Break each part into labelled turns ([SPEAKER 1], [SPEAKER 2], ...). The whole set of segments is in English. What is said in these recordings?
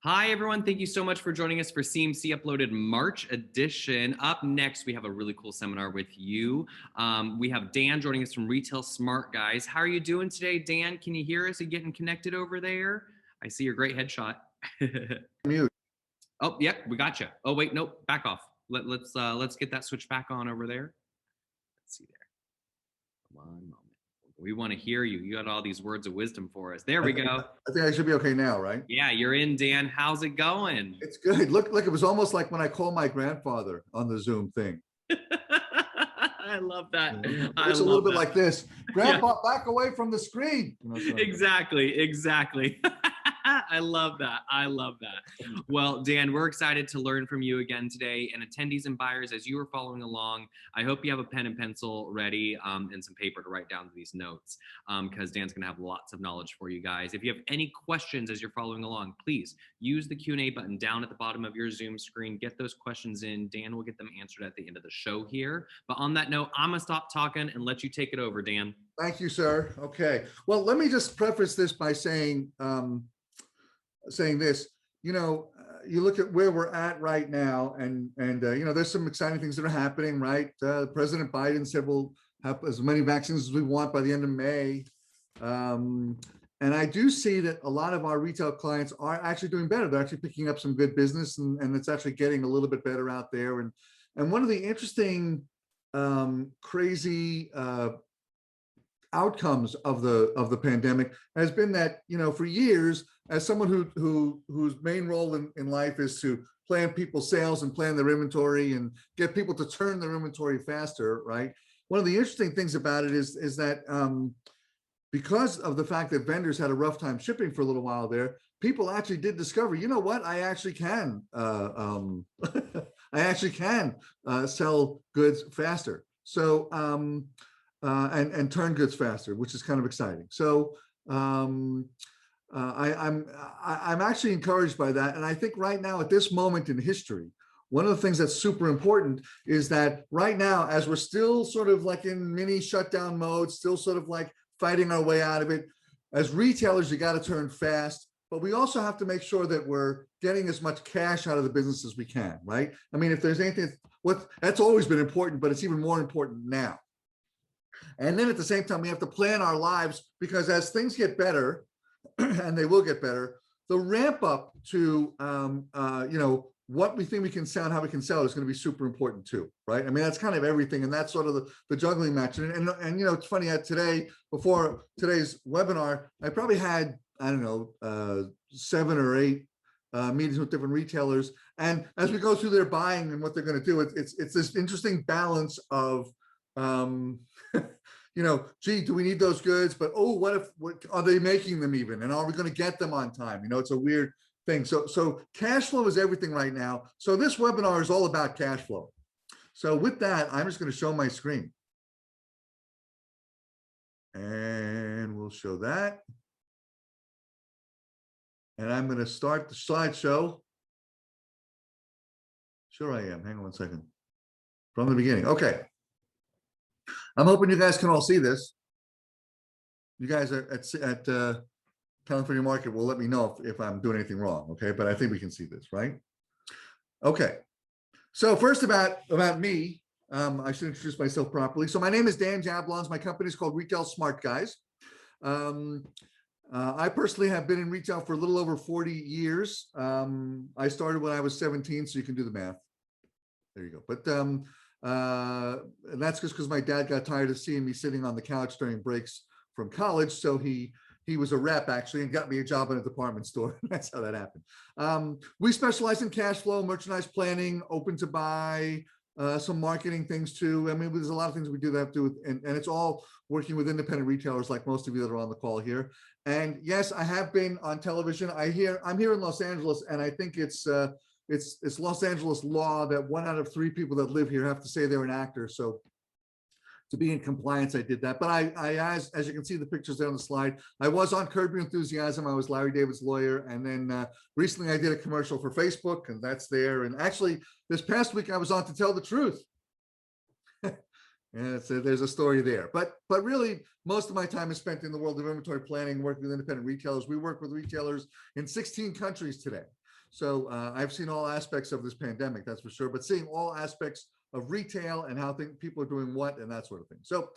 [SPEAKER 1] Hi, everyone. Thank you so much for joining us for CMC Uploaded March edition. Up next, we have a really cool seminar with you. We have Dan joining us from Retail Smart Guys. How are you doing today, Dan? Can you hear us? Are you getting connected over there? I see your great headshot.
[SPEAKER 2] Mute.
[SPEAKER 1] Oh, yep, we got you. Oh, wait, nope, back off. Let's get that switch back on over there. Let's see there. One moment. We want to hear you. You got all these words of wisdom for us. There we go.
[SPEAKER 2] I think I should be okay now, right?
[SPEAKER 1] Yeah, you're in, Dan. How's it going?
[SPEAKER 2] It's good. Look, it was almost like when I called my grandfather on the Zoom thing.
[SPEAKER 1] I love that.
[SPEAKER 2] It looks a little bit like this. Grandpa, back away from the screen.
[SPEAKER 1] Exactly. I love that. I love that. Well, Dan, we're excited to learn from you again today. And attendees and buyers, as you are following along, I hope you have a pen and pencil ready and some paper to write down these notes because Dan's going to have lots of knowledge for you guys. If you have any questions as you're following along, please use the Q&A button down at the bottom of your Zoom screen. Get those questions in. Dan will get them answered at the end of the show here. But on that note, I'm going to stop talking and let you take it over, Dan.
[SPEAKER 2] Thank you, sir. Okay. Well, let me just preface this by saying this, you look at where we're at right now and there's some exciting things that are happening, right? President Biden said we'll have as many vaccines as we want by the end of May. And I do see that a lot of our retail clients are actually doing better. They're actually picking up some good business and it's actually getting a little bit better out there. And one of the interesting, crazy, outcomes of the pandemic has been that, for years, as someone whose main role in life is to plan people's sales and plan their inventory and get people to turn their inventory faster, right? One of the interesting things about it is that because of the fact that vendors had a rough time shipping for a little while there, people actually did discover, you know what, I actually can sell goods faster. So and turn goods faster, which is kind of exciting. So I'm actually encouraged by that. And I think right now at this moment in history, one of the things that's super important is that right now, as we're still sort of like in mini shutdown mode, still sort of like fighting our way out of it, as retailers, you got to turn fast, but we also have to make sure that we're getting as much cash out of the business as we can, right? I mean, if there's anything, that's always been important, but it's even more important now. And then at the same time, we have to plan our lives because as things get better, and they will get better, the ramp up to, what we think we can sell and how we can sell is going to be super important too, right? I mean, that's kind of everything. And that's sort of the juggling match. And it's funny, today, before today's webinar, I probably had, 7 or 8 meetings with different retailers. And as we go through their buying and what they're going to do, it's this interesting balance of, gee, do we need those goods? But, oh, what are they making them even? And are we going to get them on time? It's a weird thing. So cash flow is everything right now. So this webinar is all about cash flow. So with that, I'm just going to show my screen. And we'll show that. And I'm going to start the slideshow. Sure I am. Hang on one second. From the beginning. Okay. I'm hoping you guys can all see this. You guys are at California Market will let me know if I'm doing anything wrong, okay? But I think we can see this, right? Okay. So first about me, I should introduce myself properly. So my name is Dan Jablons. My company is called Retail Smart Guys. I personally have been in retail for a little over 40 years. I started when I was 17, so you can do the math. There you go. But and that's just because my dad got tired of seeing me sitting on the couch during breaks from college. So he was a rep actually and got me a job in a department store. That's how that happened. We specialize in cash flow, merchandise planning, open to buy, some marketing things too. I mean, there's a lot of things we do that have to do with, and it's all working with independent retailers like most of you that are on the call here. And yes, I have been on television. I'm here in Los Angeles, and I think it's Los Angeles law that 1 out of 3 people that live here have to say they're an actor. So to be in compliance, I did that. But as you can see the pictures there on the slide, I was on Curb Your Enthusiasm. I was Larry David's lawyer. And then recently I did a commercial for Facebook, and that's there. And actually this past week I was on To Tell the Truth. And there's a story there. But really, most of my time is spent in the world of inventory planning, working with independent retailers. We work with retailers in 16 countries today. So I've seen all aspects of this pandemic, that's for sure, but seeing all aspects of retail and how people are doing what and that sort of thing. So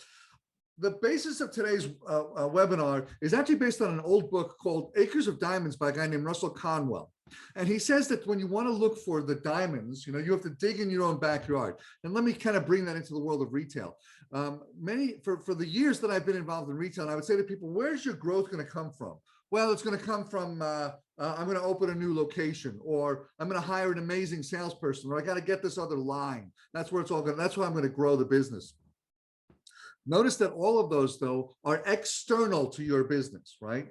[SPEAKER 2] the basis of today's webinar is actually based on an old book called Acres of Diamonds by a guy named Russell Conwell. And he says that when you want to look for the diamonds, you have to dig in your own backyard. And let me kind of bring that into the world of retail. For the years that I've been involved in retail, and I would say to people, where's your growth going to come from? Well, it's going to come from, I'm going to open a new location, or I'm going to hire an amazing salesperson, or I got to get this other line. That's where it's all going. That's why I'm going to grow the business. Notice that all of those, though, are external to your business, right?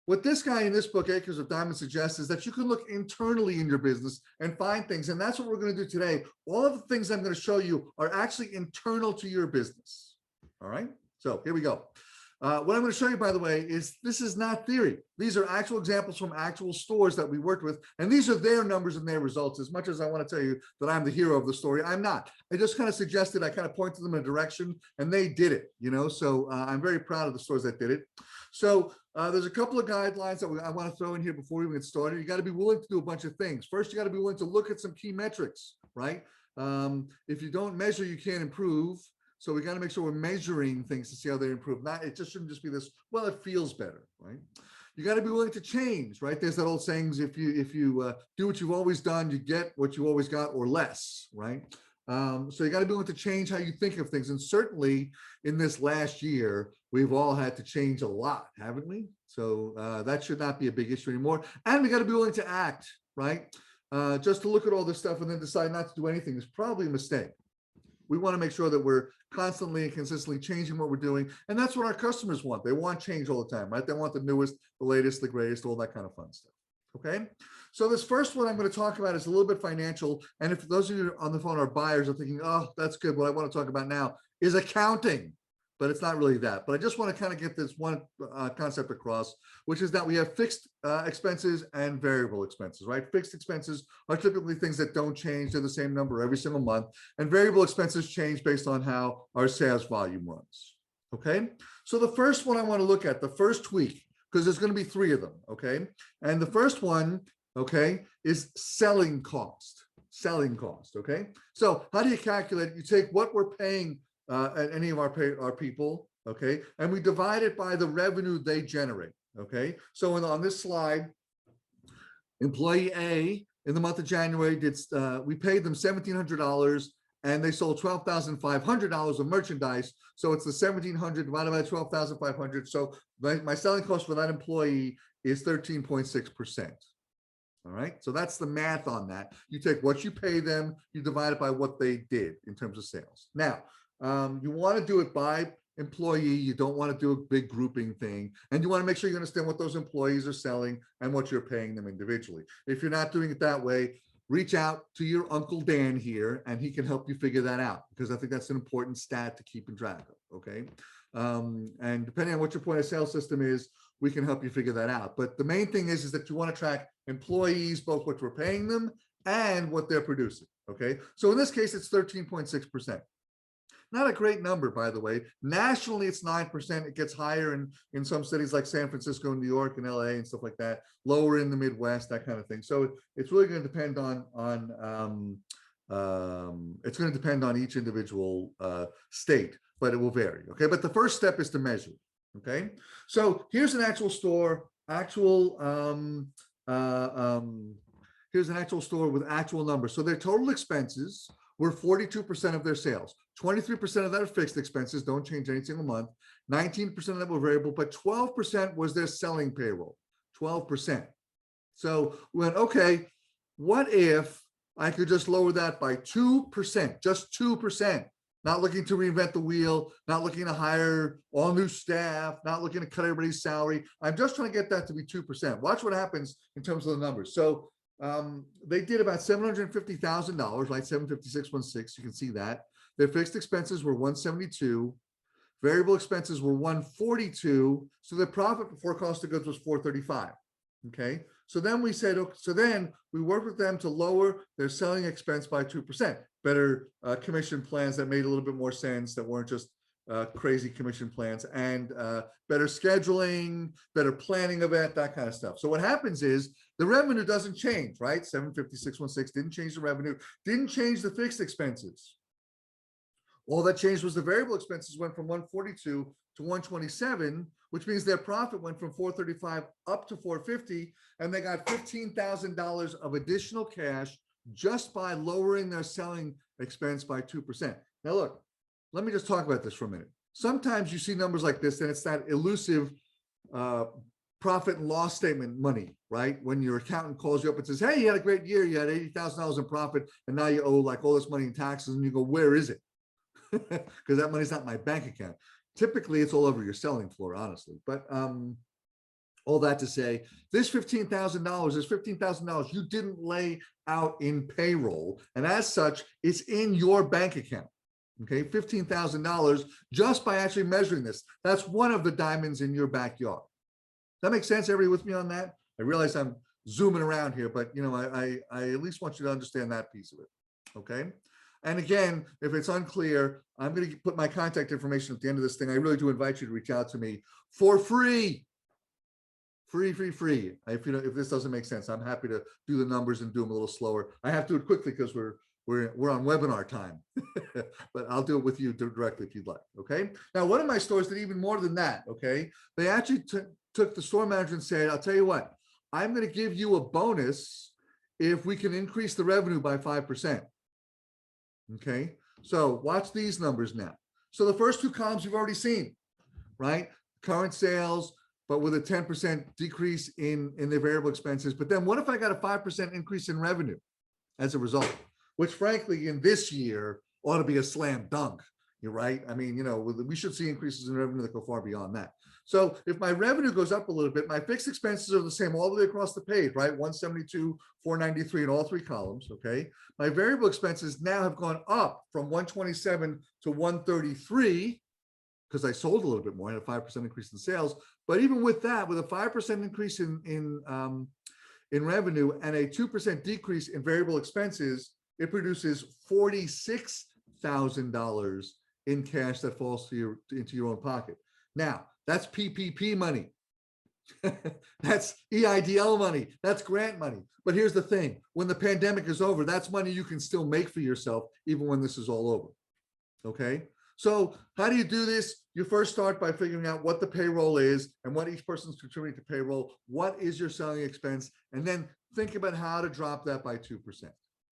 [SPEAKER 2] What this guy in this book, Acres of Diamonds, suggests is that you can look internally in your business and find things. And that's what we're going to do today. All of the things I'm going to show you are actually internal to your business. All right. So here we go. What I'm going to show you, by the way, is this is not theory. These are actual examples from actual stores that we worked with. And these are their numbers and their results. As much as I want to tell you that I'm the hero of the story, I'm not. I just kind of suggested, I kind of pointed them in a direction and they did it, so I'm very proud of the stores that did it. So there's a couple of guidelines that I want to throw in here before we even get started. You got to be willing to do a bunch of things. First, you got to be willing to look at some key metrics, right? If you don't measure, you can't improve. So we got to make sure we're measuring things to see how they improve. It just shouldn't just be this, well, it feels better, right? You got to be willing to change, right? There's that old sayings, if you do what you've always done, you get what you always got or less, right? So you got to be willing to change how you think of things. And certainly in this last year, we've all had to change a lot, haven't we? So that should not be a big issue anymore. And we got to be willing to act, right? Just to look at all this stuff and then decide not to do anything is probably a mistake. We want to make sure that we're constantly and consistently changing what we're doing. And that's what our customers want. They want change all the time, right? They want the newest, the latest, the greatest, all that kind of fun stuff. Okay. So this first one I'm going to talk about is a little bit financial. And if those of you on the phone are buyers are thinking, oh, that's good. What I want to talk about now is accounting, but it's not really that. But I just want to kind of get this one concept across, which is that we have fixed expenses and variable expenses, right? Fixed expenses are typically things that don't change. They're the same number every single month. And variable expenses change based on how our sales volume runs. Okay. So the first one I want to look at, the first tweak, because there's going to be 3 of them. Okay. And the first one, okay, is selling cost. Selling cost. Okay. So how do you calculate it? You take what we're paying any of our people, okay, and we divide it by the revenue they generate, okay. So on this slide, employee A in the month of January we paid them $1,700 and they sold $12,500 of merchandise. So it's the 1,700 divided by 12,500. So my selling cost for that employee is 13.6%. All right, so that's the math on that. You take what you pay them, you divide it by what they did in terms of sales. Now, you want to do it by employee. You don't want to do a big grouping thing. And you want to make sure you understand what those employees are selling and what you're paying them individually. If you're not doing it that way, reach out to your Uncle Dan here and he can help you figure that out, because I think that's an important stat to keep in track of, okay? And depending on what your point of sale system is, we can help you figure that out. But the main thing is that you want to track employees, both what we're paying them and what they're producing, okay? So in this case, it's 13.6%. Not a great number, by the way. Nationally, it's 9%. It gets higher in some cities like San Francisco, New York, and LA, and stuff like that. Lower in the Midwest, that kind of thing. So it's really going to depend it's going to depend on each individual state, but it will vary. Okay, but the first step is to measure. Okay, so here's an actual store, here's an actual store with actual numbers. So their total expenses were 42% of their sales. 23% of that are fixed expenses, don't change any single month. 19% of that were variable, but 12% was their selling payroll, 12%. So we went, okay, what if I could just lower that by 2%, just 2%, not looking to reinvent the wheel, not looking to hire all new staff, not looking to cut everybody's salary. I'm just trying to get that to be 2%. Watch what happens in terms of the numbers. So they did about $750,000, right? 756.16, you can see that. Their fixed expenses were 172. Variable expenses were 142. So their profit before cost of goods was 435. Okay. So then we said, okay, so then we worked with them to lower their selling expense by 2%. Better commission plans that made a little bit more sense, that weren't just crazy commission plans, and better scheduling, better planning of it, that kind of stuff. So what happens is the revenue doesn't change, right? 750,616 didn't change the revenue, didn't change the fixed expenses. All that changed was the variable expenses went from 142 to 127, which means their profit went from 435 up to 450, and they got $15,000 of additional cash just by lowering their selling expense by 2%. Now look, let me just talk about this for a minute. Sometimes you see numbers like this and it's that elusive profit and loss statement money, right? When your accountant calls you up and says, hey, you had a great year, you had $80,000 in profit, and now you owe like all this money in taxes, and you go, where is it? Because that money's not in my bank account. Typically, it's all over your selling floor, honestly. But all that to say, this $15,000 is $15,000 you didn't lay out in payroll, and as such, it's in your bank account. Okay, $15,000 just by actually measuring this. That's one of the diamonds in your backyard. That makes sense? Everybody with me on that? I realize I'm zooming around here, but you know, I at least want you to understand that piece of it. Okay. And again, if it's unclear, I'm going to put my contact information at the end of this thing. I really do invite you to reach out to me for free. Free. If you know, if this doesn't make sense, I'm happy to do the numbers and do them a little slower. I have to do it quickly because we're on webinar time, but I'll do it with you directly if you'd like. Okay. Now, one of my stores did even more than that. Okay. They actually took the store manager and said, I'll tell you what, I'm going to give you a bonus if we can increase the revenue by 5%. Okay, so watch these numbers now. So the first two columns you've already seen, right? Current sales, but with a 10% decrease in the variable expenses. But then what if I got a 5% increase in revenue as a result, which frankly in this year ought to be a slam dunk. You're right. I mean, you know, we should see increases in revenue that go far beyond that. So if my revenue goes up a little bit, my fixed expenses are the same all the way across the page, right? 172, 493 in all three columns. Okay. My variable expenses now have gone up from 127 to 133 because I sold a little bit more. I had a 5% increase in sales. But even with that, with a 5% increase in revenue and a 2% decrease in variable expenses, it produces $46,000 in cash that falls to into your own pocket. Now, that's PPP money. That's EIDL money. That's grant money. But here's the thing. When the pandemic is over, that's money you can still make for yourself, even when this is all over. Okay. So how do you do this? You first start by figuring out what the payroll is and what each person's contributing to payroll. What is your selling expense? And then think about how to drop that by 2%.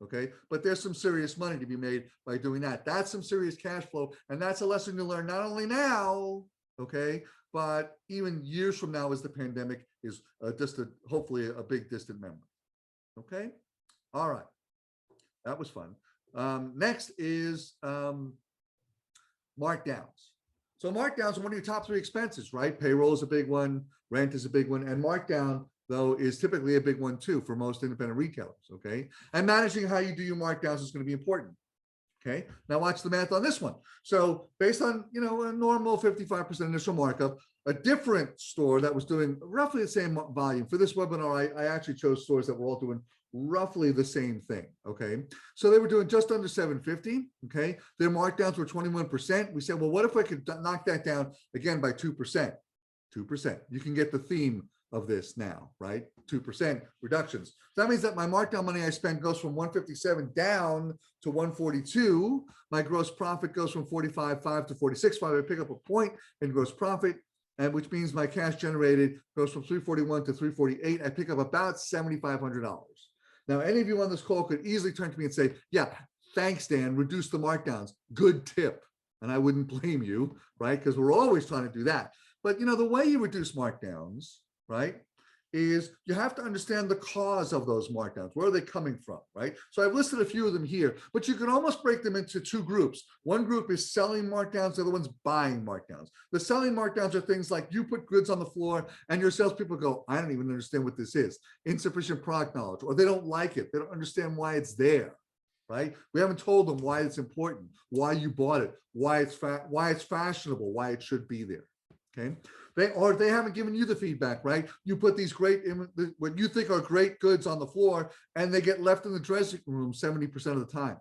[SPEAKER 2] Okay. But there's some serious money to be made by doing that. That's some serious cash flow. And that's a lesson you learn not only now, okay, but even years from now as the pandemic is hopefully a big distant memory. Okay. All right. That was fun. Next is markdowns. So markdowns are one of your top three expenses, right? Payroll is a big one. Rent is a big one. And markdown, though, is typically a big one too for most independent retailers. Okay. And managing how you do your markdowns is going to be important. Okay, now watch the math on this one. So based on, you know, a normal 55% initial markup, a different store that was doing roughly the same volume for this webinar, I actually chose stores that were all doing roughly the same thing. Okay, so they were doing just under 750. Okay, their markdowns were 21%. We said, well, what if I could knock that down again by 2%? 2%. You can get the theme of this now, right? 2% reductions. So that means that my markdown money I spend goes from 157 down to 142. My gross profit goes from 45.5 to 46.5. I pick up a point in gross profit, and which means my cash generated goes from 341 to 348. I pick up about $7,500. Now, any of you on this call could easily turn to me and say, yeah, thanks, Dan, reduce the markdowns. Good tip. And I wouldn't blame you, right? Because we're always trying to do that. But, you know, the way you reduce markdowns, right, is you have to understand the cause of those markdowns. Where are they coming from, right? So I've listed a few of them here, but you can almost break them into two groups. One group is selling markdowns, the other one's buying markdowns. The selling markdowns are things like you put goods on the floor and your salespeople go, I don't even understand what this is. Insufficient product knowledge, or they don't like it. They don't understand why it's there, right? We haven't told them why it's important, why you bought it, why it's fashionable, why it should be there, okay? They haven't given you the feedback, right? You put these what you think are great goods on the floor and they get left in the dressing room 70% of the time,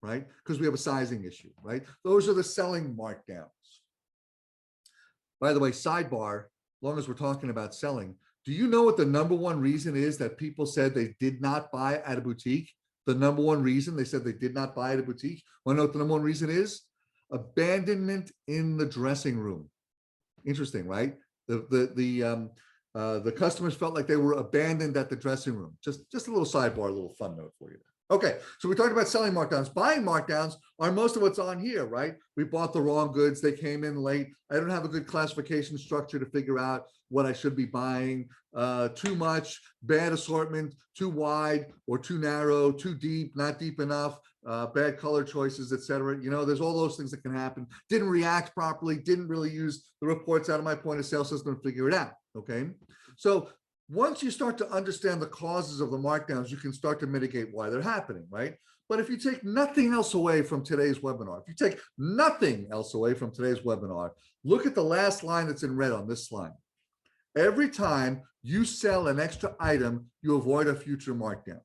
[SPEAKER 2] right? Because we have a sizing issue, right? Those are the selling markdowns, By the way, sidebar, as long as we're talking about selling, do you know what the number one reason is that people said they did not buy at a boutique? The number one reason they said they did not buy at a boutique. Want to know what the number one reason is? Abandonment in the dressing room. Interesting, right? The customers felt like they were abandoned at the dressing room. Just a little sidebar, a little fun note for you. Okay, so we talked about selling markdowns. Buying markdowns are most of what's on here, right? We bought the wrong goods. They came in late. I don't have a good classification structure to figure out what I should be buying. Too much, bad assortment, too wide or too narrow, too deep, not deep enough, bad color choices, etc. You know, there's all those things that can happen. Didn't react properly, didn't really use the reports out of my point of sale system to figure it out, okay? So once you start to understand the causes of the markdowns, you can start to mitigate why they're happening, right? But if you take nothing else away from today's webinar, if you take nothing else away from today's webinar, look at the last line that's in red on this slide. Every time you sell an extra item, you avoid a future markdown.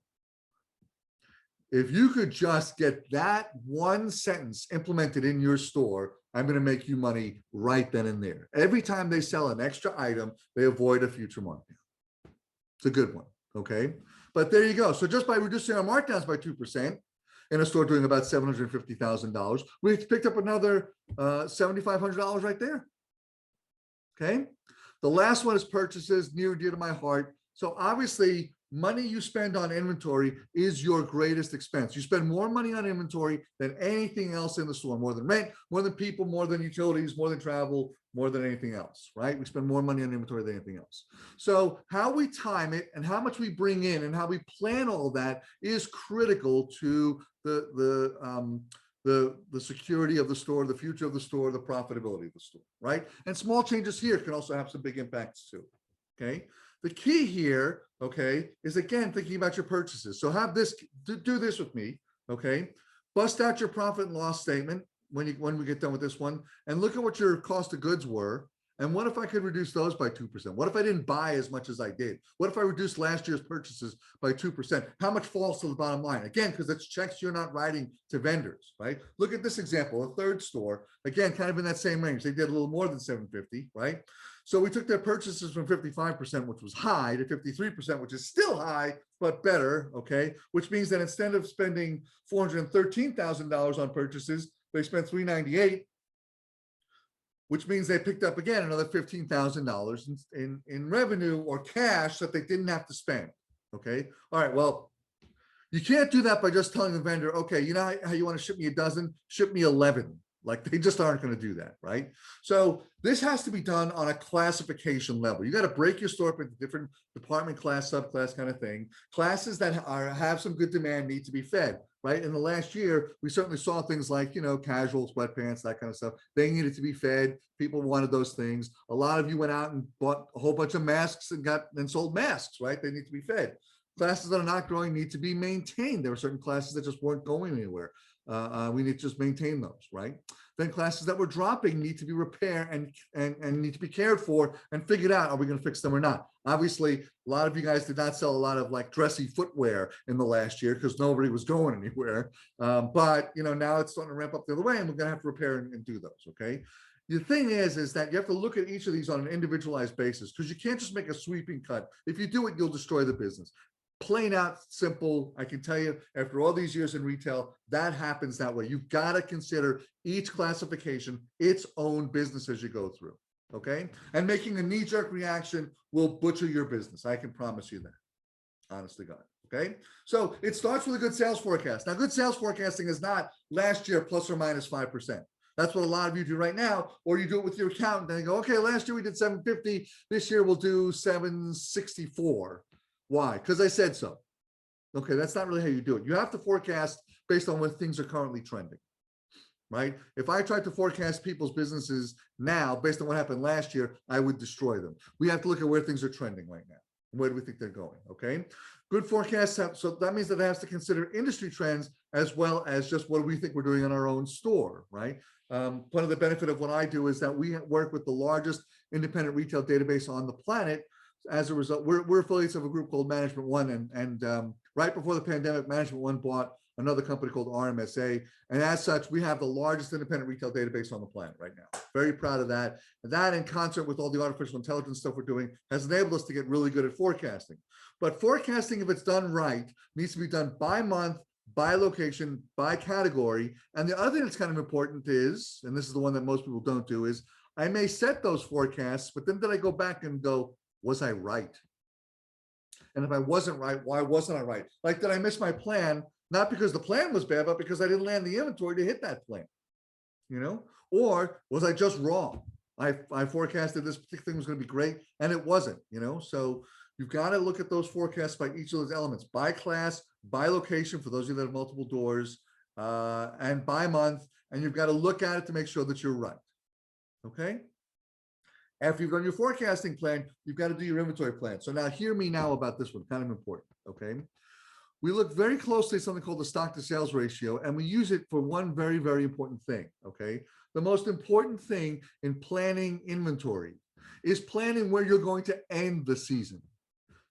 [SPEAKER 2] If you could just get that one sentence implemented in your store, I'm going to make you money right then and there. Every time they sell an extra item, they avoid a future markdown. It's a good one, okay? But there you go. So just by reducing our markdowns by 2% in a store doing about $750,000, we picked up another $7,500 right there, okay? The last one is purchases, near and dear to my heart. So obviously, money you spend on inventory is your greatest expense. You spend more money on inventory than anything else in the store, more than rent, more than people, more than utilities, more than travel, more than anything else, right? We spend more money on inventory than anything else. So how we time it and how much we bring in and how we plan all that is critical to the security of the store, the future of the store, the profitability of the store, right? And small changes here can also have some big impacts too, okay? The key here, okay, is again, thinking about your purchases. So have this, do this with me, okay? Bust out your profit and loss statement when we get done with this one, and look at what your cost of goods were. And what if I could reduce those by 2%? What if I didn't buy as much as I did? What if I reduced last year's purchases by 2%? How much falls to the bottom line? Again, because it's checks you're not writing to vendors, right? Look at this example, a third store, again, kind of in that same range. They did a little more than 750, right? So we took their purchases from 55%, which was high, to 53%, which is still high, but better, okay? Which means that instead of spending $413,000 on purchases, they spent $398,000, which means they picked up again another $15,000 in revenue or cash that they didn't have to spend, okay? All right, well, you can't do that by just telling the vendor, okay, you know how you want to ship me a dozen, ship me 11. Like they just aren't going to do that, right? So this has to be done on a classification level. You got to break your store up into different department, class, subclass kind of thing. Classes that have some good demand need to be fed, right? In the last year, we certainly saw things like, you know, casual sweatpants, that kind of stuff. They needed to be fed. People wanted those things. A lot of you went out and bought a whole bunch of masks and sold masks, right? They need to be fed. Classes that are not growing need to be maintained. There were certain classes that just weren't going anywhere. We need to just maintain those, right? Then classes that were dropping need to be repaired and need to be cared for and figured out, are we going to fix them or not? Obviously, a lot of you guys did not sell a lot of like dressy footwear in the last year because nobody was going anywhere. But you know, now it's starting to ramp up the other way and we're going to have to repair and do those, okay? The thing is that you have to look at each of these on an individualized basis because you can't just make a sweeping cut. If you do it, you'll destroy the business. Plain out, simple. I can tell you, after all these years in retail, that happens that way. You've got to consider each classification its own business as you go through, okay? And making a knee-jerk reaction will butcher your business. I can promise you that, honest to God, okay? So it starts with a good sales forecast. Now, good sales forecasting is not last year plus or minus 5%. That's what a lot of you do right now, or you do it with your accountant and they go, okay, last year we did 750, this year we'll do 764. Why? Because I said so. Okay, that's not really how you do it. You have to forecast based on when things are currently trending, right? If I tried to forecast people's businesses now based on what happened last year, I would destroy them. We have to look at where things are trending right now. Where do we think they're going? Okay, good forecasts. So that means that it has to consider industry trends as well as just what do we think we're doing in our own store, right? Part of the benefit of what I do is that we work with the largest independent retail database on the planet. As a result, we're affiliates of a group called Management One, and right before the pandemic, Management One bought another company called RMSA. And as such, we have the largest independent retail database on the planet right now. Very proud of that. And that, in concert with all the artificial intelligence stuff we're doing, has enabled us to get really good at forecasting. But forecasting, if it's done right, needs to be done by month, by location, by category. And the other thing that's kind of important is, and this is the one that most people don't do, is I may set those forecasts, but then I go back and go, was I right? And if I wasn't right, why wasn't I right? Like, did I miss my plan? Not because the plan was bad, but because I didn't land the inventory to hit that plan, you know? Or was I just wrong? I forecasted this particular thing was going to be great, and it wasn't, you know? So you've got to look at those forecasts by each of those elements, by class, by location, for those of you that have multiple doors, and by month, and you've got to look at it to make sure that you're right, okay? After you've done your forecasting plan, you've got to do your inventory plan. So now hear me now about this one, kind of important, okay? We look very closely at something called the stock to sales ratio, and we use it for one very, very important thing, okay? The most important thing in planning inventory is planning where you're going to end the season.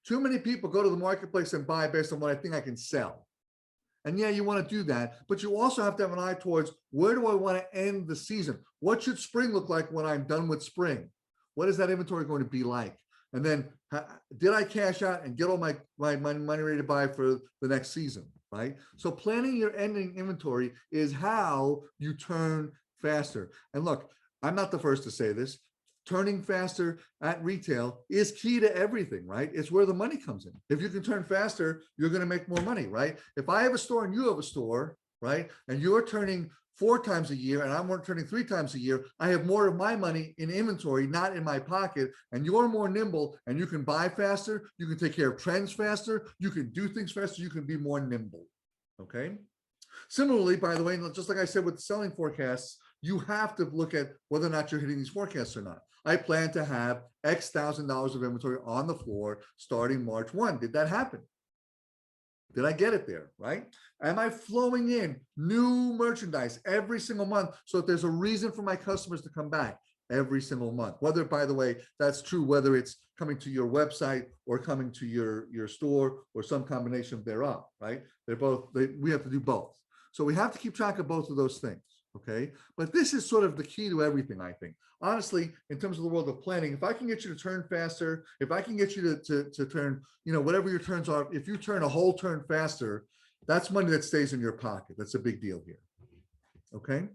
[SPEAKER 2] Too many people go to the marketplace and buy based on what I think I can sell. And yeah, you want to do that, but you also have to have an eye towards, where do I want to end the season? What should spring look like when I'm done with spring? What is that inventory going to be like? And then did I cash out and get all my money ready to buy for the next season, right? So planning your ending inventory is how you turn faster. And look, I'm not the first to say this. Turning faster at retail is key to everything, right? It's where the money comes in. If you can turn faster, you're going to make more money, right? If I have a store and you have a store, right, and you're turning 4 times a year and I'm turning 3 times a year, I have more of my money in inventory, not in my pocket, and you're more nimble and you can buy faster, you can take care of trends faster, you can do things faster, you can be more nimble, okay? Similarly, by the way, just like I said with the selling forecasts, you have to look at whether or not you're hitting these forecasts or not. I plan to have X thousand dollars of inventory on the floor starting March 1. Did that happen? Did I get it there, right? Am I flowing in new merchandise every single month so that there's a reason for my customers to come back every single month? Whether, by the way, that's true, whether it's coming to your website or coming to your store or some combination thereof, right? We have to do both. So we have to keep track of both of those things, okay? But this is sort of the key to everything, I think. Honestly, in terms of the world of planning, if I can get you to turn faster, if I can get you to turn, you know, whatever your turns are, if you turn a whole turn faster, that's money that stays in your pocket. That's a big deal here, okay?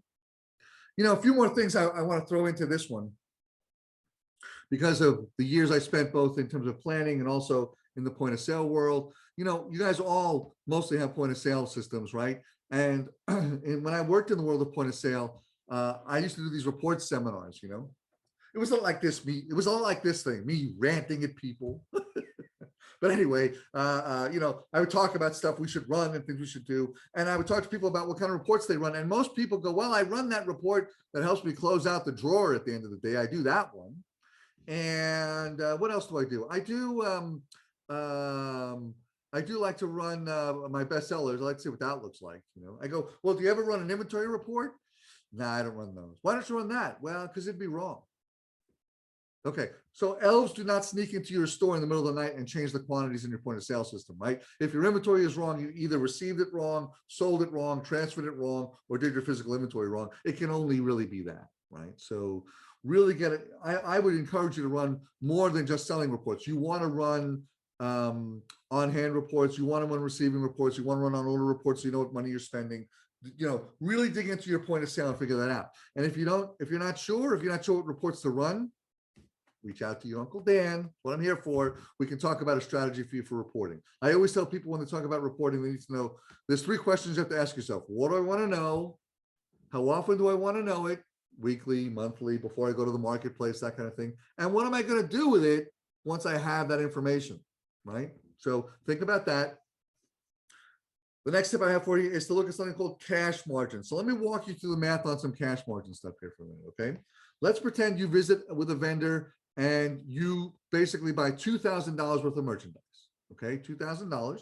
[SPEAKER 2] You know, a few more things I want to throw into this one because of the years I spent both in terms of planning and also in the point of sale world. You know, you guys all mostly have point of sale systems, right? And when I worked in the world of point of sale, I used to do these report seminars, you know. It was a lot like this, it was a lot like this thing, me ranting at people. But anyway, you know, I would talk about stuff we should run and things we should do. And I would talk to people about what kind of reports they run. And most people go, well, I run that report that helps me close out the drawer at the end of the day. I do that one. And what else do? I do like to run my bestsellers. I like to see what that looks like. You know, I go, well, do you ever run an inventory report? No, I don't run those. Why don't you run that? Well, because it'd be wrong. Okay, so elves do not sneak into your store in the middle of the night and change the quantities in your point of sale system, right? If your inventory is wrong, you either received it wrong, sold it wrong, transferred it wrong, or did your physical inventory wrong. It can only really be that, right? So really get it. I would encourage you to run more than just selling reports. You want to run on-hand reports. You want to run receiving reports. You want to run on order reports so you know what money you're spending. You know, really dig into your point of sale and figure that out. And if you're not sure what reports to run, reach out to your Uncle Dan. What I'm here for. We can talk about a strategy for you for reporting. I always tell people when they talk about reporting, they need to know there's 3 questions you have to ask yourself. What do I want to know? How often do I want to know it? Weekly, monthly, before I go to the marketplace, that kind of thing. And what am I going to do with it once I have that information, right? So think about that. The next tip I have for you is to look at something called cash margin. So let me walk you through the math on some cash margin stuff here for a minute, okay? Let's pretend you visit with a vendor and you basically buy $2,000 worth of merchandise, okay? $2,000.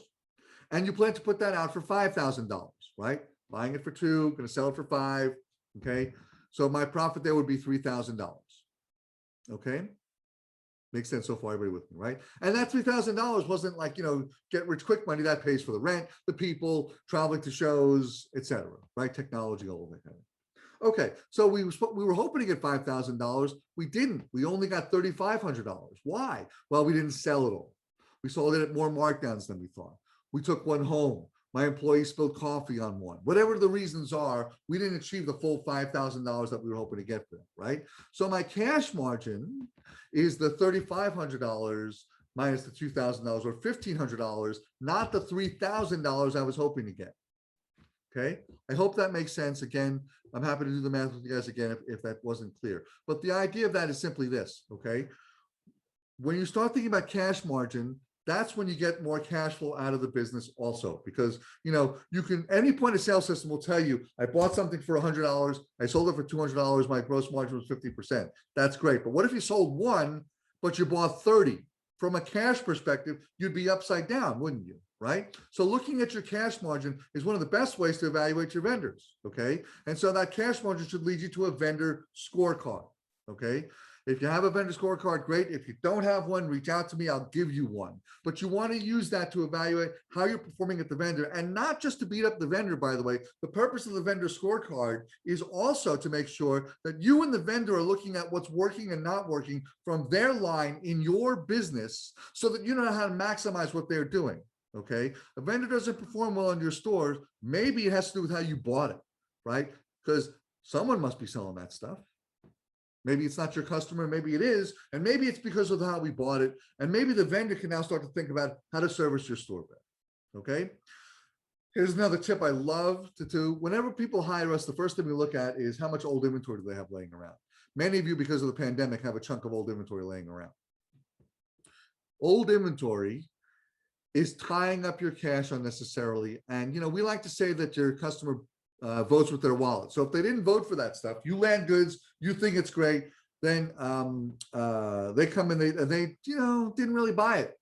[SPEAKER 2] And you plan to put that out for $5,000, right? Buying it for 2, going to sell it for 5, okay? So my profit there would be $3,000, okay? Makes sense so far, everybody with me, right? And that $3,000 wasn't like, get rich quick money. That pays for the rent, the people, traveling to shows, etc. Right? Technology, all of that kind of. Okay, so we were hoping to get $5,000. We didn't. We only got $3,500. Why? Well, we didn't sell it all. We sold it at more markdowns than we thought. We took one home. My employee spilled coffee on one. Whatever the reasons are, we didn't achieve the full $5,000 that we were hoping to get for them, right? So my cash margin is the $3,500 minus the $2,000 or $1,500, not the $3,000 I was hoping to get. Okay, I hope that makes sense. Again, I'm happy to do the math with you guys again if that wasn't clear. But the idea of that is simply this, okay? When you start thinking about cash margin, that's when you get more cash flow out of the business also, because you can, any point of sale system will tell you, I bought something for $100, I sold it for $200, my gross margin was 50%. That's great. But what if you sold one, but you bought 30? From a cash perspective, you'd be upside down, wouldn't you? Right? So looking at your cash margin is one of the best ways to evaluate your vendors. Okay. And so that cash margin should lead you to a vendor scorecard. Okay. If you have a vendor scorecard, great. If you don't have one, reach out to me. I'll give you one. But you want to use that to evaluate how you're performing at the vendor, and not just to beat up the vendor, by the way. The purpose of the vendor scorecard is also to make sure that you and the vendor are looking at what's working and not working from their line in your business so that you know how to maximize what they're doing. Okay. A vendor doesn't perform well in your stores. Maybe it has to do with how you bought it, right? Because someone must be selling that stuff. Maybe it's not your customer, maybe it is, and maybe it's because of how we bought it, and maybe the vendor can now start to think about how to service your store better, okay? Here's another tip I love to do. Whenever people hire us, the first thing we look at is how much old inventory do they have laying around. Many of you, because of the pandemic, have a chunk of old inventory laying around. Old inventory is tying up your cash unnecessarily, and we like to say that your customer votes with their wallet. So if they didn't vote for that stuff, you land goods, you think it's great, then they come and they didn't really buy it.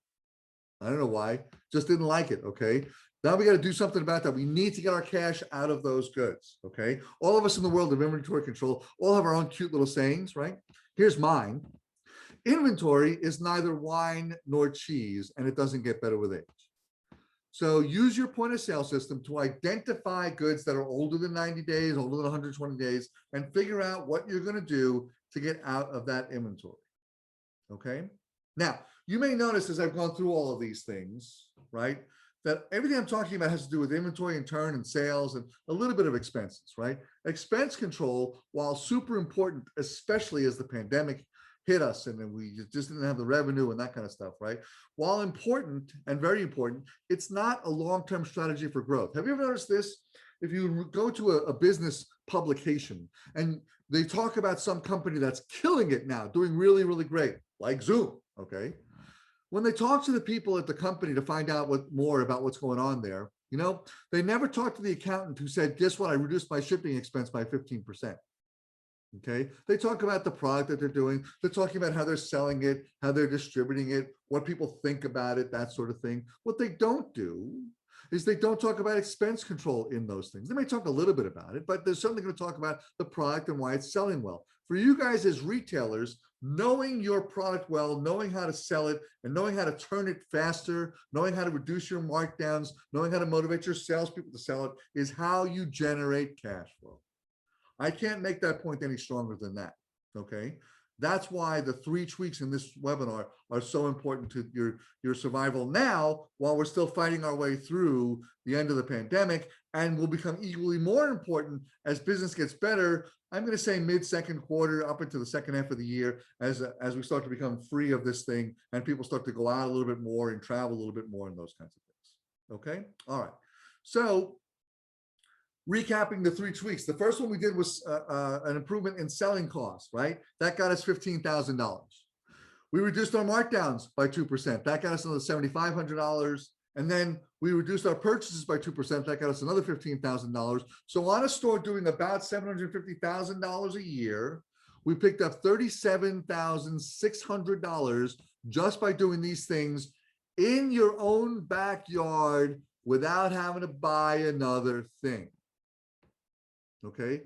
[SPEAKER 2] I don't know why, just didn't like it. Okay, now we got to do something about that. We need to get our cash out of those goods. Okay, all of us in the world of inventory control all have our own cute little sayings, right? Here's mine. Inventory is neither wine nor cheese, and it doesn't get better with age. So use your point of sale system to identify goods that are older than 90 days, older than 120 days, and figure out what you're going to do to get out of that inventory. Okay. Now, you may notice as I've gone through all of these things, right, that everything I'm talking about has to do with inventory and turn and sales and a little bit of expenses, right? Expense control, while super important, especially as the pandemic hit us and then we just didn't have the revenue and that kind of stuff, right? While important and very important, it's not a long-term strategy for growth. Have you ever noticed this? If you go to a business publication and they talk about some company that's killing it now, doing really, really great, like Zoom, okay? When they talk to the people at the company to find out more about what's going on there, they never talk to the accountant who said, guess what? I reduced my shipping expense by 15%. Okay, they talk about the product that they're doing. They're talking about how they're selling it, how they're distributing it, what people think about it, that sort of thing. What they don't do is they don't talk about expense control in those things. They may talk a little bit about it, but they're certainly going to talk about the product and why it's selling well. For you guys as retailers, knowing your product well, knowing how to sell it, and knowing how to turn it faster, knowing how to reduce your markdowns, knowing how to motivate your salespeople to sell it is how you generate cash flow. I can't make that point any stronger than that, okay? That's why the 3 tweaks in this webinar are so important to your survival now, while we're still fighting our way through the end of the pandemic, and will become equally more important as business gets better. I'm going to say mid-second quarter up into the second half of the year as we start to become free of this thing and people start to go out a little bit more and travel a little bit more and those kinds of things, okay? All right, so recapping the 3 tweaks. The first one we did was an improvement in selling costs, right? That got us $15,000. We reduced our markdowns by 2%. That got us another $7,500. And then we reduced our purchases by 2%. That got us another $15,000. So on a store doing about $750,000 a year, we picked up $37,600 just by doing these things in your own backyard without having to buy another thing. Okay,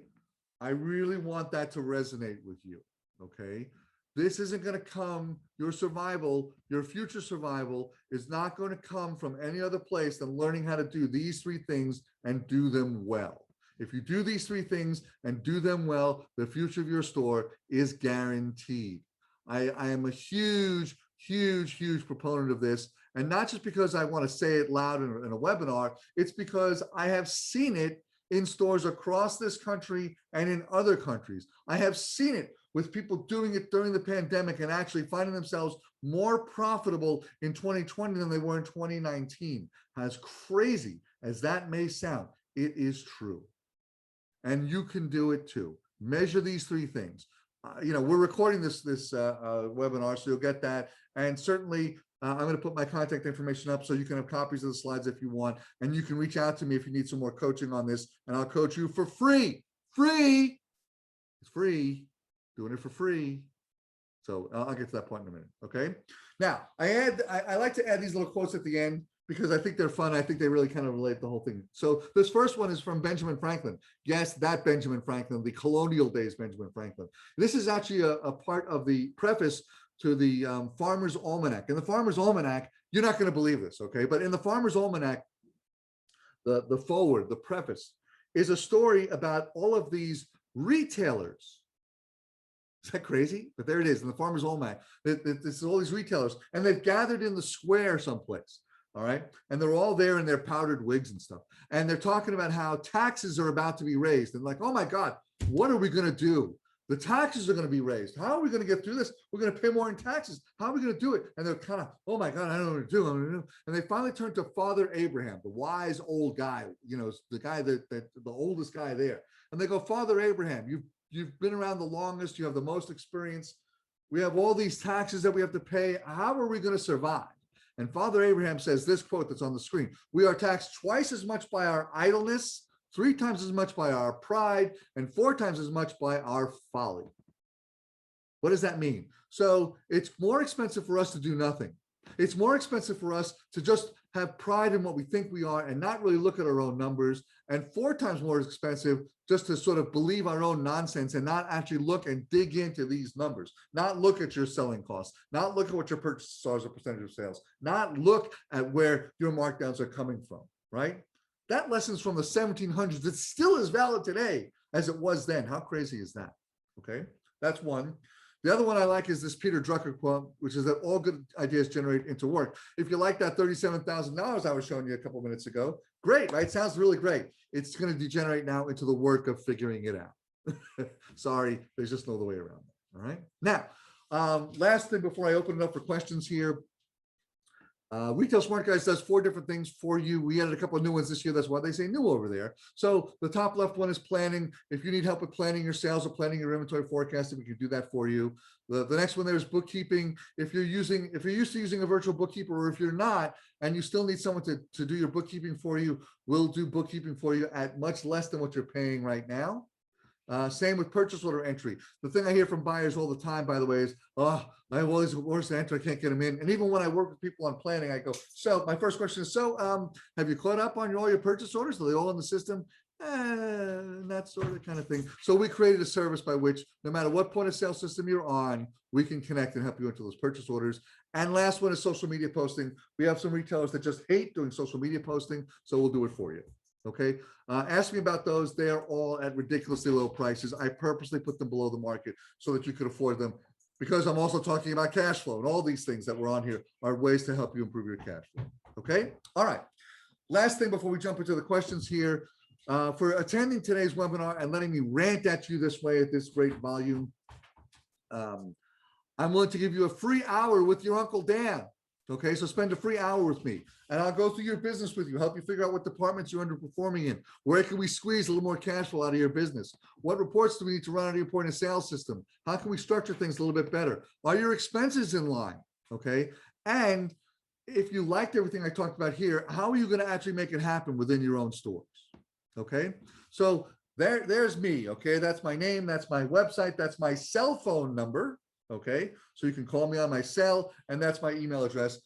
[SPEAKER 2] I really want that to resonate with you. Okay, This isn't going to come, your survival, your future survival is not going to come from any other place than learning how to do these three things and do them well. If you do these three things and do them well, the future of your store is guaranteed. I am a huge, huge, huge proponent of this. And not just because I want to say it loud in a webinar, it's because I have seen it in stores across this country and in other countries. I have seen it with people doing it during the pandemic and actually finding themselves more profitable in 2020 than they were in 2019. As crazy as that may sound, it is true. And you can do it too. Measure these three things. We're recording this webinar, so you'll get that. And certainly, I'm going to put my contact information up so you can have copies of the slides if you want. And you can reach out to me if you need some more coaching on this, and I'll coach you for free. Free. It's free. Doing it for free. So I'll get to that point in a minute. Okay. Now, I like to add these little quotes at the end because I think they're fun. I think they really kind of relate the whole thing. So this first one is from Benjamin Franklin. Yes, that Benjamin Franklin, the colonial days Benjamin Franklin. This is actually a part of the preface to the Farmer's Almanac. In the Farmer's Almanac, you're not going to believe this, okay? But in the Farmer's Almanac, the forward, the preface, is a story about all of these retailers. Is that crazy? But there it is in the Farmer's Almanac. It's all these retailers, and they've gathered in the square someplace. All right. And they're all there in their powdered wigs and stuff. And they're talking about how taxes are about to be raised. And like, oh my God, what are we going to do? The taxes are going to be raised. How are we going to get through this? We're going to pay more in taxes. How are we going to do it? And they're kind of, oh my God, I don't know what to do. And they finally turn to Father Abraham, the wise old guy, the guy the oldest guy there. And they go, Father Abraham, you've been around the longest. You have the most experience. We have all these taxes that we have to pay. How are we going to survive? And Father Abraham says this quote that's on the screen: we are taxed twice as much by our idleness, 3 times as much by our pride, and 4 times as much by our folly. What does that mean? So it's more expensive for us to do nothing. It's more expensive for us to just have pride in what we think we are and not really look at our own numbers, and 4 times more expensive just to sort of believe our own nonsense and not actually look and dig into these numbers, not look at your selling costs, not look at what your purchases are as a percentage of sales, not look at where your markdowns are coming from, right? That lesson's from the 1700s. It still is valid today as it was then. How crazy is that? Okay, that's one. The other one I like is this Peter Drucker quote, which is that all good ideas generate into work. If you like that $37,000 I was showing you a couple minutes ago, great, right? Sounds really great. It's going to degenerate now into the work of figuring it out. Sorry, there's just no other way around that. All right. Now, last thing before I open it up for questions here. Retail Smart Guys does 4 different things for you. We added a couple of new ones this year. That's why they say new over there. So the top left one is planning. If you need help with planning your sales or planning your inventory forecasting, we can do that for you. The next one there is bookkeeping. If you're used to using a virtual bookkeeper, or if you're not, and you still need someone to do your bookkeeping for you, we'll do bookkeeping for you at much less than what you're paying right now. Same with purchase order entry. The thing I hear from buyers all the time, by the way, is, oh, I have all these orders to enter, I can't get them in. And even when I work with people on planning, I go, so my first question is, have you caught up on all your purchase orders? Are they all in the system? That sort of kind of thing. So we created a service by which no matter what point of sale system you're on, we can connect and help you into those purchase orders. And last one is social media posting. We have some retailers that just hate doing social media posting, so we'll do it for you. Okay, ask me about those. They are all at ridiculously low prices. I purposely put them below the market so that you could afford them, because I'm also talking about cash flow, and all these things that we're on here are ways to help you improve your cash flow. Okay, all right. Last thing before we jump into the questions here, for attending today's webinar and letting me rant at you this way at this great volume, I'm willing to give you a free hour with your Uncle Dan. Okay, so spend a free hour with me and I'll go through your business with you, help you figure out what departments you're underperforming in. Where can we squeeze a little more cash flow out of your business? What reports do we need to run out of your point of sale system? How can we structure things a little bit better? Are your expenses in line? Okay, and if you liked everything I talked about here, how are you going to actually make it happen within your own stores? Okay, so there's me. Okay, that's my name, that's my website, that's my cell phone number. Okay, so you can call me on my cell, and that's my email address.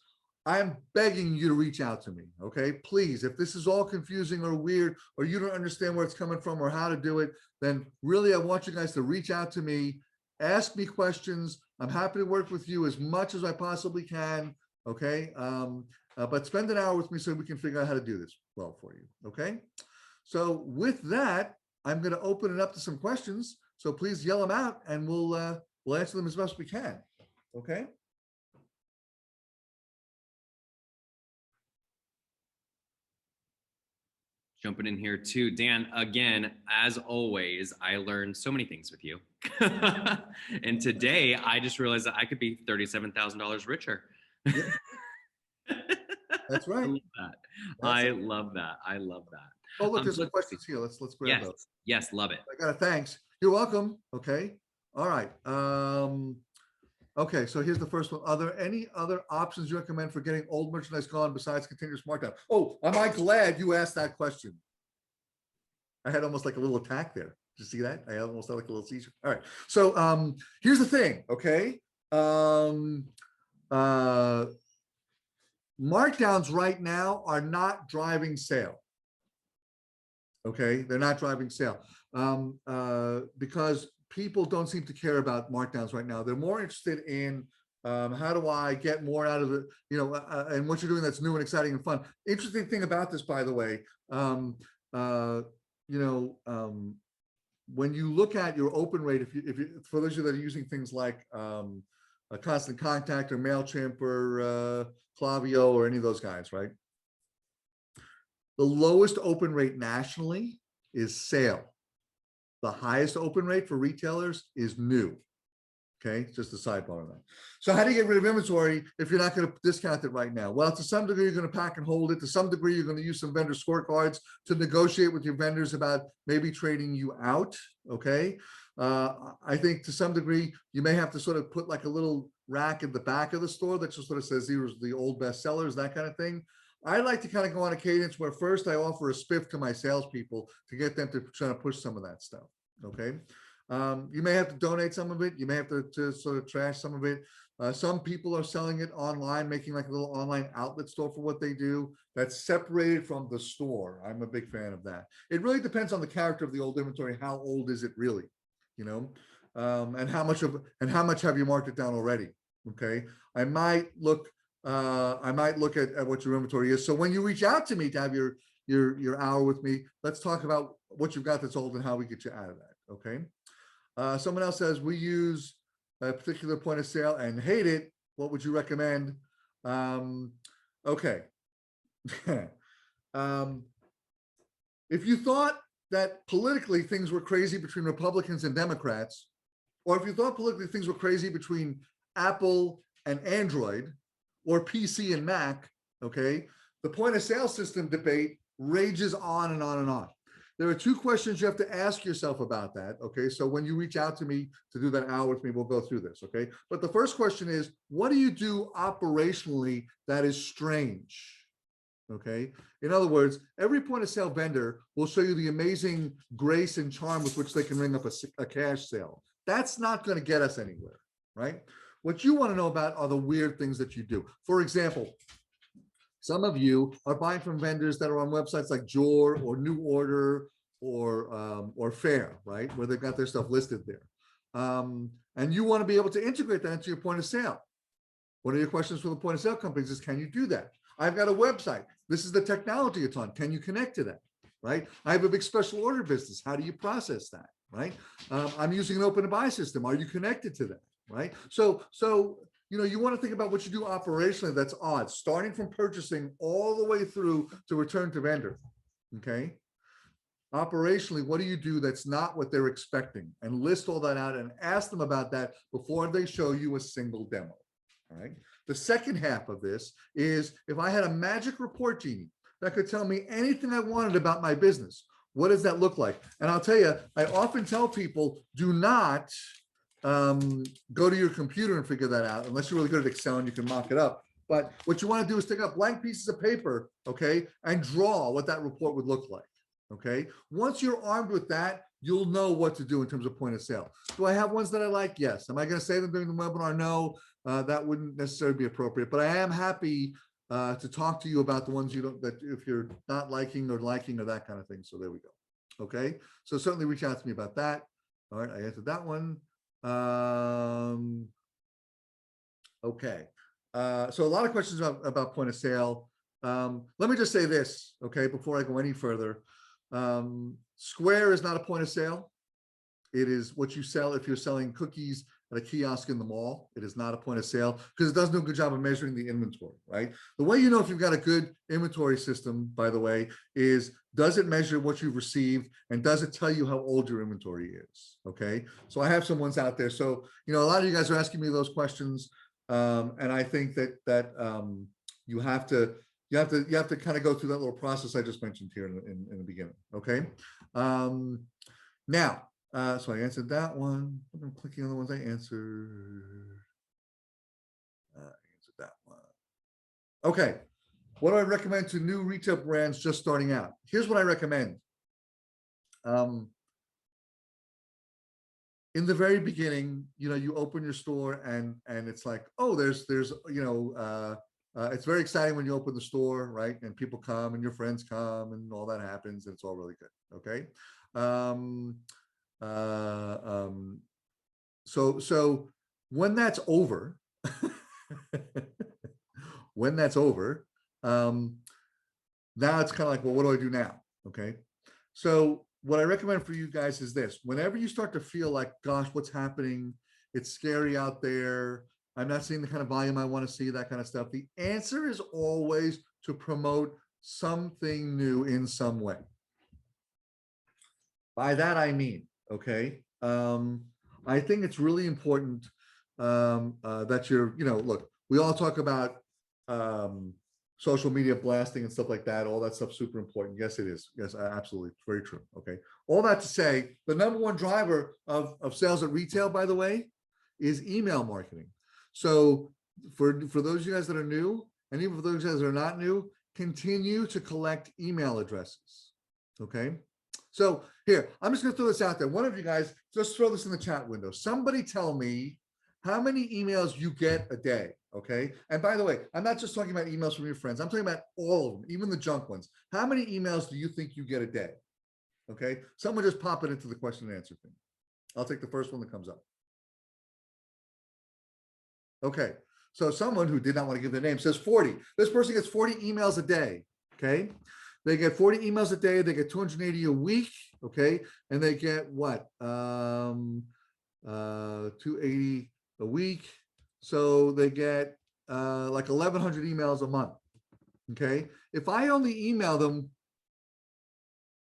[SPEAKER 2] I'm begging you to reach out to me. Okay, please, if this is all confusing or weird, or you don't understand where it's coming from or how to do it, then really I want you guys to reach out to me, ask me questions. I'm happy to work with you as much as I possibly can. Okay. But spend an hour with me so we can figure out how to do this well for you. Okay. So with that, I'm going to open it up to some questions. So please yell them out and we'll answer them as best we can. Okay.
[SPEAKER 1] Jumping in here too. Dan, again, as always, I learned so many things with you. And today I just realized that I could be $37,000 richer.
[SPEAKER 2] Yeah. That's
[SPEAKER 1] I
[SPEAKER 2] right.
[SPEAKER 1] love that. I love that. I love that.
[SPEAKER 2] Oh, look, there's some
[SPEAKER 1] let's see.
[SPEAKER 2] questions here. Let's grab
[SPEAKER 1] Yes,
[SPEAKER 2] those.
[SPEAKER 1] yes, love it.
[SPEAKER 2] I got it. Thanks. You're welcome. Okay. All right. Okay, so here's the first one. Are there any other options you recommend for getting old merchandise gone besides continuous markdown? Oh, am I glad you asked that question? I had almost like a little attack there. Did you see that? I almost had like a little seizure. All right. So here's the thing, okay? Markdowns right now are not driving sale. Okay, they're not driving sale because people don't seem to care about markdowns right now. They're more interested in how do I get more out of it, and what you're doing that's new and exciting and fun. Interesting thing about this, by the way, when you look at your open rate, if you for those of you that are using things like a Constant Contact or MailChimp or Klaviyo or any of those guys, right? The lowest open rate nationally is sale. The highest open rate for retailers is new. Okay, just a sidebar on that. So how do you get rid of inventory if you're not going to discount it right now? Well, to some degree, you're going to pack and hold it. To some degree, you're going to use some vendor scorecards to negotiate with your vendors about maybe trading you out. Okay. I think to some degree, you may have to sort of put like a little rack in the back of the store that just sort of says, here's the old best sellers, that kind of thing. I like to kind of go on a cadence where first I offer a spiff to my salespeople to get them to try to push some of that stuff. Okay. You may have to donate some of it. You may have to sort of trash some of it. Some people are selling it online, making like a little online outlet store for what they do that's separated from the store. I'm a big fan of that. It really depends on the character of the old inventory. How old is it really? And how much have you marked it down already? Okay. I might look at what your inventory is. So when you reach out to me to have your hour with me, let's talk about what you've got that's old and how we get you out of that. Okay. Someone else says we use a particular point of sale and hate it. What would you recommend? Okay. If you thought that politically things were crazy between Republicans and Democrats, or if you thought politically things were crazy between Apple and Android, or PC and Mac, okay, the point of sale system debate rages on and on and on. There are two questions you have to ask yourself about that, okay? So when you reach out to me to do that hour with me, we'll go through this, okay? But the first question is, what do you do operationally that is strange, okay? In other words, every point of sale vendor will show you the amazing grace and charm with which they can ring up a cash sale. That's not going to get us anywhere, right? What you want to know about are the weird things that you do. For example, some of you are buying from vendors that are on websites like Jor or New Order or Fair, right? Where they've got their stuff listed there. And you want to be able to integrate that into your point of sale. One of your questions for the point of sale companies is, can you do that? I've got a website. This is the technology it's on. Can you connect to that, right? I have a big special order business. How do you process that, right? I'm using an open to buy system. Are you connected to that, right? So you want to think about what you do operationally that's odd, starting from purchasing all the way through to return to vendor, okay? Operationally, what do you do that's not what they're expecting? And list all that out and ask them about that before they show you a single demo, all right? The second half of this is, if I had a magic report genie that could tell me anything I wanted about my business, what does that look like? And I'll tell you, I often tell people, do not go to your computer and figure that out unless you're really good at Excel and you can mock it up. But what you want to do is take up blank pieces of paper, okay, and draw what that report would look like, okay? Once you're armed with that, you'll know what to do in terms of point of sale. Do I have ones that I like? Yes. Am I going to say them during the webinar? No, that wouldn't necessarily be appropriate, but I am happy to talk to you about the ones you don't, that if you're not liking or that kind of thing. So there we go. Okay. So certainly reach out to me about that. All right. I answered that one. Okay. So a lot of questions about point of sale. Let me just say this, okay, before I go any further. Square is not a point of sale. It is what you sell if you're selling cookies at a kiosk in the mall. It is not a point of sale because it doesn't do a good job of measuring the inventory, right? The way you know if you've got a good inventory system, by the way, is does it measure what you've received and does it tell you how old your inventory is? Okay. So I have some ones out there. So, a lot of you guys are asking me those questions. And I think that you have to kind of go through that little process I just mentioned here in the beginning. Okay. Now, so I answered that one. I'm clicking on the ones I answered. Answered that one. Okay. What do I recommend to new retail brands just starting out? Here's what I recommend. In the very beginning, you open your store and it's like, oh, there's it's very exciting when you open the store, right? And people come and your friends come and all that happens and it's all really good. Okay. So when that's over, now it's kind of like, well, what do I do now? Okay. So what I recommend for you guys is this: whenever you start to feel like, gosh, what's happening? It's scary out there. I'm not seeing the kind of volume I want to see, that kind of stuff. The answer is always to promote something new in some way. By that, I mean, okay, I think it's really important that you're, look, we all talk about social media blasting and stuff like that. All that stuff's super important. Yes, it is. Yes, absolutely. It's very true. Okay. All that to say, the number one driver of sales at retail, by the way, is email marketing. So for those of you guys that are new, and even for those of you guys that are not new, continue to collect email addresses. Okay. So here, I'm just going to throw this out there. One of you guys, just throw this in the chat window. Somebody tell me how many emails you get a day. Okay. And by the way, I'm not just talking about emails from your friends. I'm talking about all of them, even the junk ones. How many emails do you think you get a day? Okay. Someone just pop it into the question and answer thing. I'll take the first one that comes up. Okay. So someone who did not want to give their name says 40. This person gets 40 emails a day. Okay. They get 40 emails a day. They get 280 a week. Okay. And they get what? 280 a week. So they get like 1,100 emails a month. Okay. If I only email them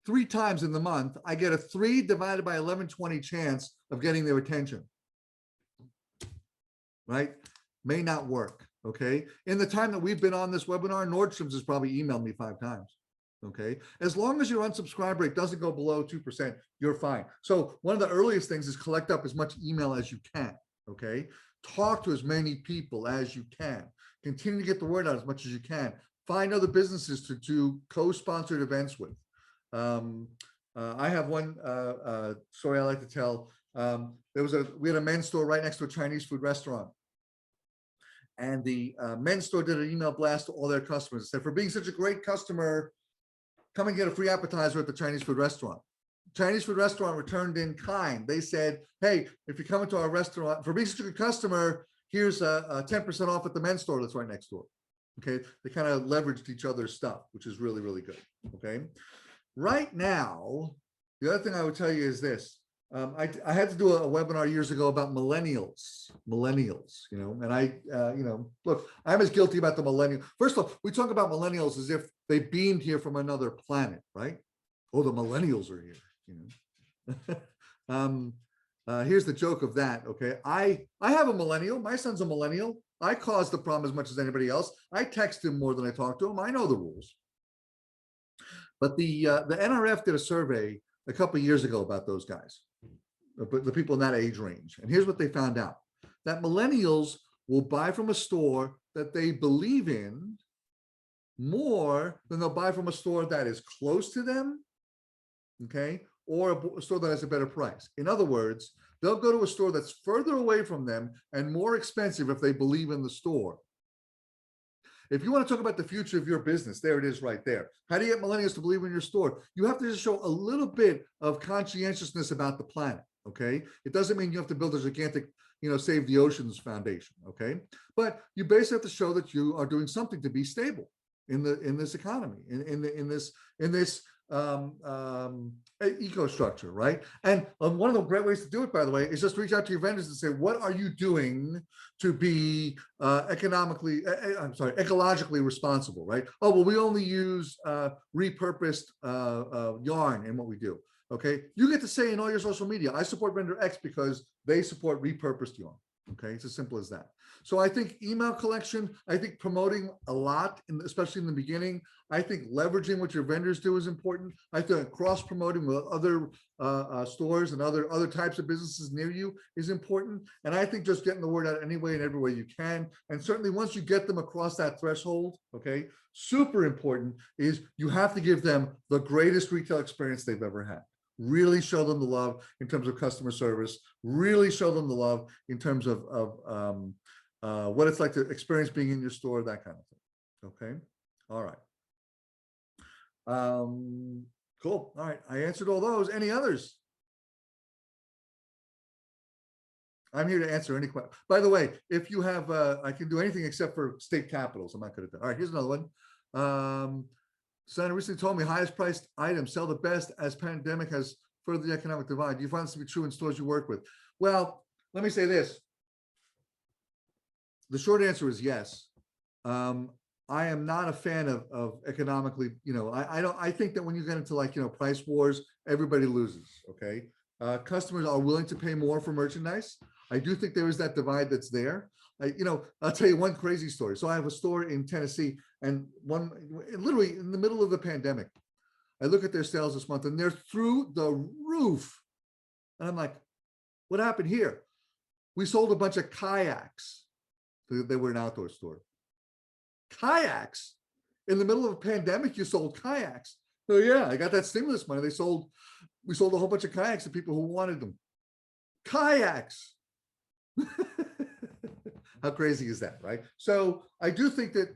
[SPEAKER 2] 3 times in the month, I get a 3 divided by 1120 chance of getting their attention. Right? May not work. Okay. In the time that we've been on this webinar, Nordstrom's has probably emailed me 5 times. Okay. As long as your unsubscribe rate doesn't go below 2%, you're fine. So one of the earliest things is collect up as much email as you can. Okay. Talk to as many people as you can. Continue to get the word out as much as you can. Find other businesses to do co-sponsored events with. I have one story I like to tell. We had a men's store right next to a Chinese food restaurant. And the men's store did an email blast to all their customers. It said, for being such a great customer, come and get a free appetizer at the Chinese food restaurant. Chinese food restaurant returned in kind. They said, hey, if you come into our restaurant, for being such a good customer, here's a 10% off at the men's store that's right next door. Okay. They kind of leveraged each other's stuff, which is really, really good. Okay. Right now, the other thing I would tell you is this. I had to do a webinar years ago about millennials, and I, look, I'm as guilty about the millennial. First of all, we talk about millennials as if they beamed here from another planet, right? Oh, the millennials are here, here's the joke of that. Okay. I have a millennial. My son's a millennial. I cause the problem as much as anybody else. I text him more than I talk to him. I know the rules. But the NRF did a survey a couple of years ago about those guys, but the people in that age range. And here's what they found out: that millennials will buy from a store that they believe in more than they'll buy from a store that is close to them, okay, or a store that has a better price. In other words, they'll go to a store that's further away from them and more expensive if they believe in the store. If you want to talk about the future of your business, there it is right there. How do you get millennials to believe in your store? You have to just show a little bit of conscientiousness about the planet, okay? It doesn't mean you have to build a gigantic Save the Oceans Foundation. Okay. But you basically have to show that you are doing something to be stable in this economy, in this eco-structure, right? And one of the great ways to do it, by the way, is just reach out to your vendors and say, what are you doing to be ecologically responsible, right? Oh, well, we only use repurposed yarn in what we do. Okay, you get to say in all your social media, I support vendor X because they support repurposed yarn. Okay, it's as simple as that. So I think email collection, I think promoting a lot, especially in the beginning. I think leveraging what your vendors do is important. I think cross promoting with other stores and other types of businesses near you is important. And I think just getting the word out any way and every way you can. And certainly once you get them across that threshold, okay, super important is you have to give them the greatest retail experience they've ever had. Really show them the love in terms of customer service, really show them the love in terms of what it's like to experience being in your store, that kind of thing. Okay. All right. Cool. All right. I answered all those. Any others? I'm here to answer any question. By the way, if you have, I can do anything except for state capitals. I'm not good at that. All right. Here's another one. Sandra recently told me highest priced items sell the best as pandemic has furthered the economic divide. Do you find this to be true in stores you work with? Well, let me say this. The short answer is yes. I am not a fan of economically, I think that when you get into price wars, everybody loses. Okay. Customers are willing to pay more for merchandise. I do think there is that divide that's there. I'll tell you one crazy story. So I have a store in Tennessee, and literally in the middle of the pandemic, I look at their sales this month and they're through the roof. And I'm like, what happened here? We sold a bunch of kayaks. They were an outdoor store. Kayaks? In the middle of a pandemic, you sold kayaks. So yeah, I got that stimulus money. We sold a whole bunch of kayaks to people who wanted them. Kayaks. How crazy is that, right? So I do think that,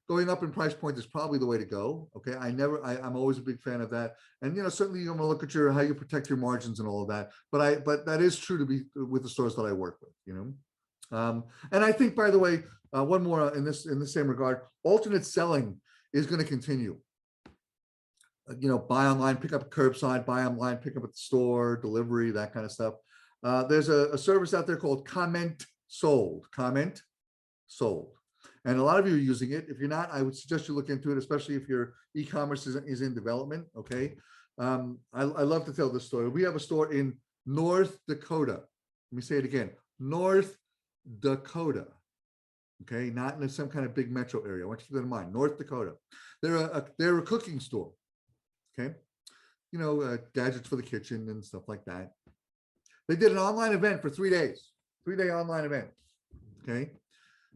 [SPEAKER 2] going up in price point is probably the way to go. Okay. I'm always a big fan of that. And, certainly you're going to look at how you protect your margins and all of that. But that is true to be with the stores that I work with, and I think, by the way, one more in the same regard, alternate selling is going to continue. Buy online, pick up curbside, buy online, pick up at the store, delivery, that kind of stuff. There's a service out there called Comment Sold. And a lot of you are using it. If you're not, I would suggest you look into it, especially if your e-commerce is in development. Okay. I love to tell this story. We have a store in North Dakota. Let me say it again. North Dakota. Okay. Not in some kind of big metro area. I want you to keep that in mind. North Dakota. They're a cooking store. Okay. Gadgets for the kitchen and stuff like that. They did an online event for 3 days. 3-day online event. Okay.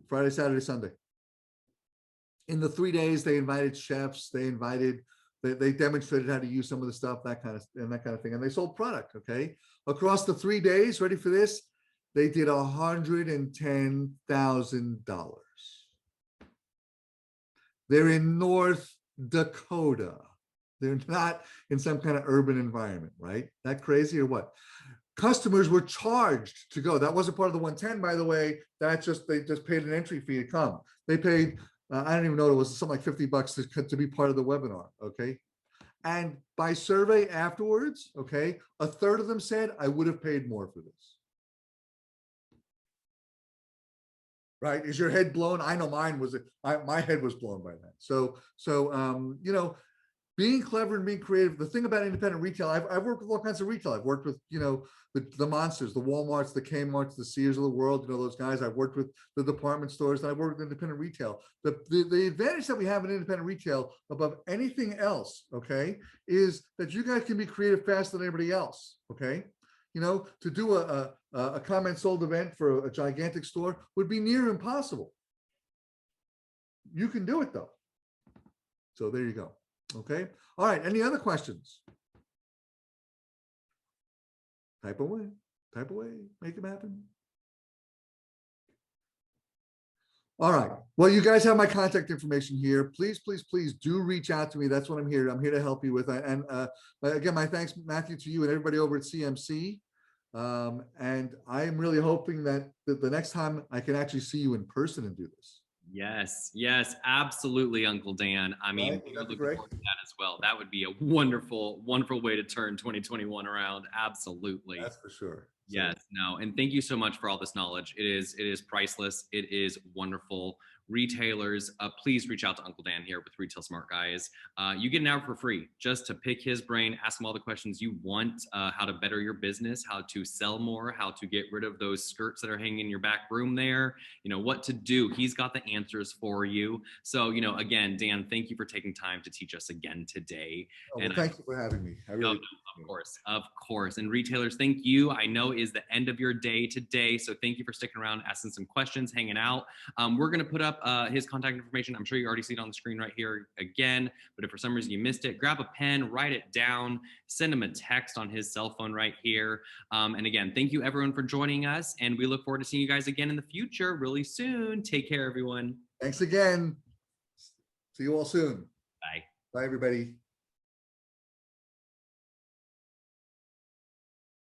[SPEAKER 2] Friday, Saturday, Sunday. In the 3 days, they invited chefs. They demonstrated how to use some of the stuff, that kind of thing. And they sold product. Okay. Across the 3 days, ready for this? They did $110,000. They're in North Dakota. They're not in some kind of urban environment, right? That crazy or what? Customers were charged to go. That wasn't part of the 110, by the way. They just paid an entry fee to come. They paid, I don't even know, it was something like $50 to be part of the webinar. Okay. And by survey afterwards, okay, a third of them said, I would have paid more for this. Right? Is your head blown? I know mine was, my head was blown by that. So being clever and being creative. The thing about independent retail, I've worked with all kinds of retail. I've worked with, the monsters, the Walmarts, the Kmarts, the Sears of the world, those guys. I've worked with the department stores, and I've worked with independent retail. The advantage that we have in independent retail above anything else, okay, is that you guys can be creative faster than everybody else, okay? To do a comment sold event for a gigantic store would be near impossible. You can do it though. So there you go. Okay. All right. Any other questions? Type away, make them happen. All right. Well, you guys have my contact information here. Please, please, please do reach out to me. That's what I'm here. I'm here to help you with. And again, my thanks, Matthew, to you and everybody over at CMC. And I am really hoping that the next time I can actually see you in person and do this.
[SPEAKER 1] Yes, yes, absolutely, Uncle Dan. I mean,
[SPEAKER 2] Right? Would
[SPEAKER 1] we're
[SPEAKER 2] that be
[SPEAKER 1] looking
[SPEAKER 2] great?
[SPEAKER 1] forward to that as well. That would be a wonderful, wonderful way to turn 2021 around. Absolutely.
[SPEAKER 2] That's for sure. So
[SPEAKER 1] Yes, no, and thank you so much for all this knowledge. It is priceless. It is wonderful. Retailers, please reach out to Uncle Dan here with Retail Smart Guys. You get an hour for free just to pick his brain, ask him all the questions you want, how to better your business, how to sell more, how to get rid of those skirts that are hanging in your back room there, what to do. He's got the answers for you. So, again, Dan, thank you for taking time to teach us again today.
[SPEAKER 2] oh,
[SPEAKER 1] And
[SPEAKER 2] well, thank you for having me. I really
[SPEAKER 1] of course, of course. And retailers, thank you. I know is the end of your day today, so thank you for sticking around, asking some questions, hanging out. We're going to put up his contact information. I'm sure you already see it on the screen right here again, but if for some reason you missed it, grab a pen, write it down, send him a text on his cell phone right here. And again, thank you everyone for joining us, and we look forward to seeing you guys again in the future really soon. Take care, everyone.
[SPEAKER 2] thanks again. See you all soon.
[SPEAKER 1] Bye.
[SPEAKER 2] Bye, everybody.